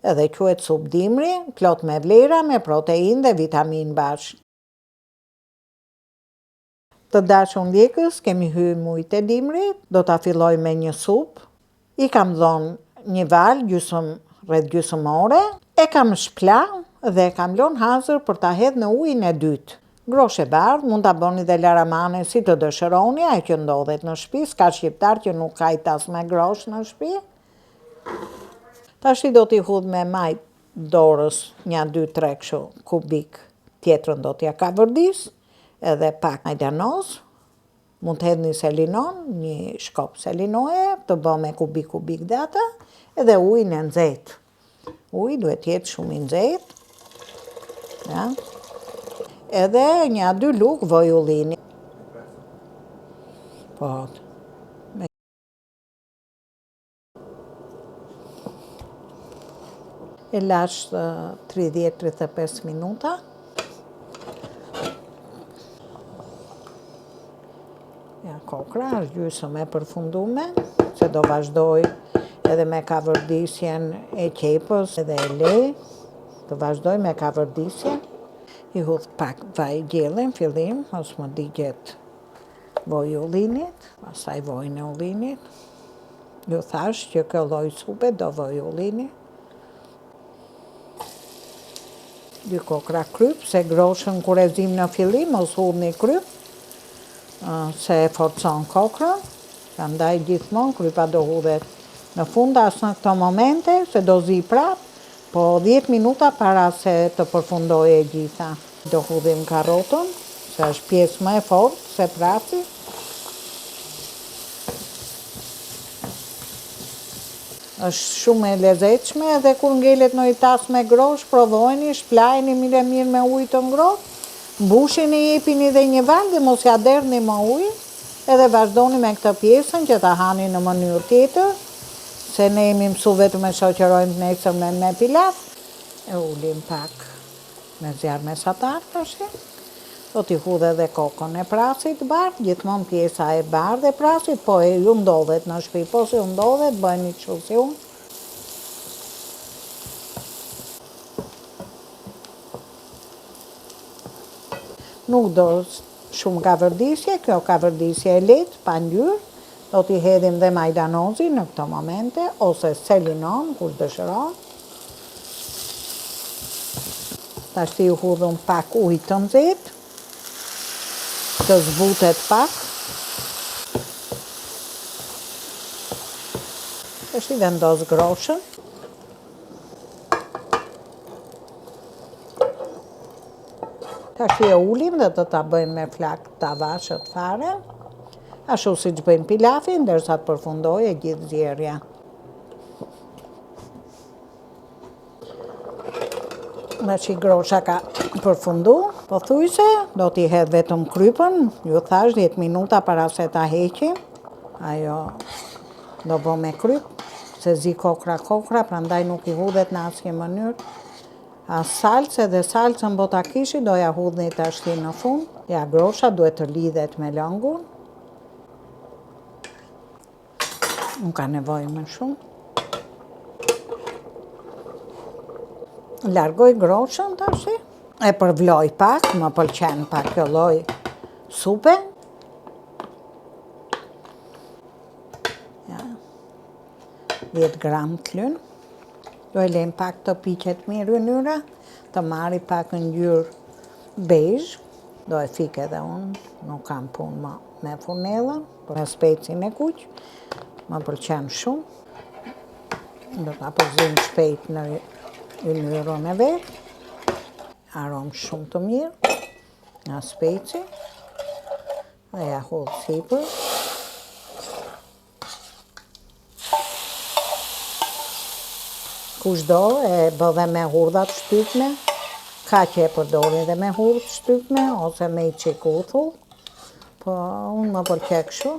edhe quhet supë dimri, plot me vlera, me protein dhe vitamin bashkë. Të dashur ndjekës, kemi hyrë mujt e dimrit, do ta filloj me një supë. I kam dhënë një val rreth gjysmë ore, e kam shpla dhe e kam lënë hazër për ta hedhë në ujin e dytë. Grosh e bardhë, mund ta bëni dhe laramane si të dëshironi, ai që ndodhet në shtëpi, s'ka shqiptar që nuk ka tas me grosh në shtëpi. Tash do t'i hudh me majt dorës 1-2-3 kështu kubik, tjetrën do t'ja kavërdis, edhe pak majdanoz, mund të hedhni selinon, një shkop selinoje, të bë me kubik data, edhe ujin e nxehtë. Uji duhet jetë shumë i nxehtë. Ja. Edhe 1-2 lugë vaj ullini. Po. E lash 30-35 minuta. Ja, kokra është gjysmë e përfundume, se do vazhdoj edhe me kavërdisjen e qepës edhe e le, do vazhdoj me kavërdisjen. I hudh pak vaj gjelle në fillim, mos më digjet vaj ullinit, pastaj vajin e ullinit. Ju thash që kjo lloj supe do vaj ullini. 2 kokra kryp, se groshën kur e zim në fillim, mos hudhni kryp, se e forcon kokrën. Prandaj gjithmonë krypa do hudhet në fund as në këto momente, se do zi prap, po 10 minuta para se të përfundojë e gjitha. Do hudhim karrotën, se është pjesë më e fortë se prapi. Është shumë e lezetshme edhe kur ngelet në një tas me grosh, provojeni, shplajeni mirë me ujë të ngrohtë, mbushini, jepini dhe një val dhe mos ja derrni më ujë, edhe vazhdoni me këtë pjesën që ta hani në mënyrë tjetër, se ne jemi mësuar vetëm e shoqërojmë nesër me pilaf. E ulim pak me zjarr mesatar tash. Do t'i hudh edhe kokën e prasit bardh, gjithmonë pjesa e bardhë e prasit, po e ju ndodhet në shtëpi, po se ju ndodhet, bëni kështu si unë. Nuk do shumë kavërdisje, kjo kavërdisje e lehtë, pa ngjyrë, do t'i hedhim dhe majdanozin në këto momente, ose selinon, kush dëshiron. Tash t'i hudhëm pak ujë të nxehtë, të zbutet pak. Tash i vendos groshën. Tash e ulim dhe do ta bëjmë me flak të avashët fare, ashtu siç bëjmë pilafin, ndërsa të përfundojë e gjithë zjerrja. Tash grosha ka përfundu, pothuajse, do t'i hedh vetëm krypën, ju thash 10 minuta para se ta heqim. Ajo do bë me kryp, se zi kokra, prandaj nuk i hudhet në asnjë mënyrë. As salcë, edhe salcën bo ta kishi, do ja hudhni tashti në fund. Ja, grosha duhet të lidhet me lëngun. Nuk ka nevojë më shumë. Largoj groshën tash, e përvloj pak, më pëlqen pak kjo lloj supe. Ja. 10 gram klyn. Do e lejmë pak të piqet mirë ynyra, të marri pak ngjyrë bezh. Do e fik edhe unë, nuk kam punë më me funellën, por me specin e kuq. Më pëlqen shumë. Do ta përzim shpejt në ynyrën e vet. Aromë shumë të mirë nga speci. Dhe ja hudh sipër. Kushdo e bë dhe me hurdha të shtypme, ka që e përdori dhe me hurdhë të shtypme, ose me i qik uthull, po unë më pëlqej kështu.